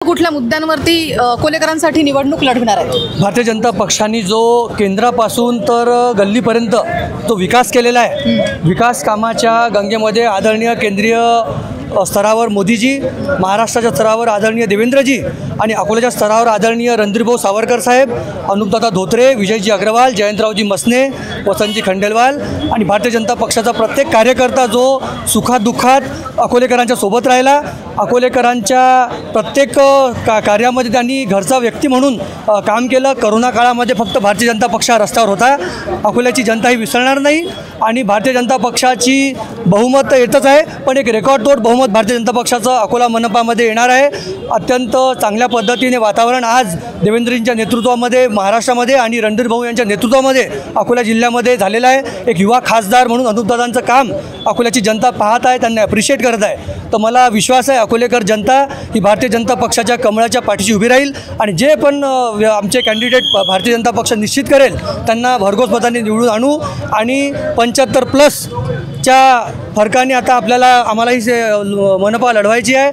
कुठल्या मुद्द्यांवरती अकोलेकरांसाठी निवडणूक लढविणार आहे? भारतीय जनता पक्षाने जो केंद्रापासून तर गल्लीपर्यंत तो विकास केलेला आहे, विकास कामाच्या गंगेमध्ये आदरणीय केंद्रीय स्तरावर मोदीजी, महाराष्ट्राच्या स्तरावर आदरणीय देवेंद्रजी आणि अकोल्याच्या स्तरावर आदरणीय रणधीरभाऊ सावरकर साहेब, अनुपदादा धोत्रे, विजयजी अग्रवाल, जयंतरावजी मसने, वसंतजी खंडेलवाल आणि भारतीय जनता पक्षाचा प्रत्येक कार्यकर्ता जो सुखात दुःखात अकोलेकरांच्या सोबत राहिला, अकोलेकरांच्या प्रत्येक कार्यामध्ये त्यांनी घरचा व्यक्ती म्हणून काम केलं। करोना काळामध्ये फक्त भारतीय जनता पक्ष रस्त्यावर होता। अकोल्याची जनता ही विसरणार नाही आणि भारतीय जनता पक्षाची बहुमत येतच आहे, पण एक रेकॉर्ड तोड बहुमत भारतीय जनता पक्षाचं अकोला मनपामध्ये येणार आहे। अत्यंत चांगल्या पद्धतीने वातावरण आज देवेंद्रजींच्या नेतृत्वामध्ये महाराष्ट्रामध्ये आणि रणधीरभाऊ यांच्या नेतृत्वामध्ये अकोला जिल्ह्यामध्ये झालेलं आहे। एक युवा खासदार म्हणून अनुपदादांचं काम अकोल्याची जनता पाहत आहे, त्यांना ॲप्रिशिएट करत आहे। तर मला विश्वास आहे अकोलेकर जनता ही भारतीय जनता पक्षाच्या कमळाच्या पाठीशी उभी राहील आणि जे पण आमचे कॅन्डिडेट भारतीय जनता पक्ष निश्चित करेल त्यांना भरघोस मतांनी निवडून आणू आणि 75+ च्या फरकाने आता आम्हालाही मनपा लढवायची आहे।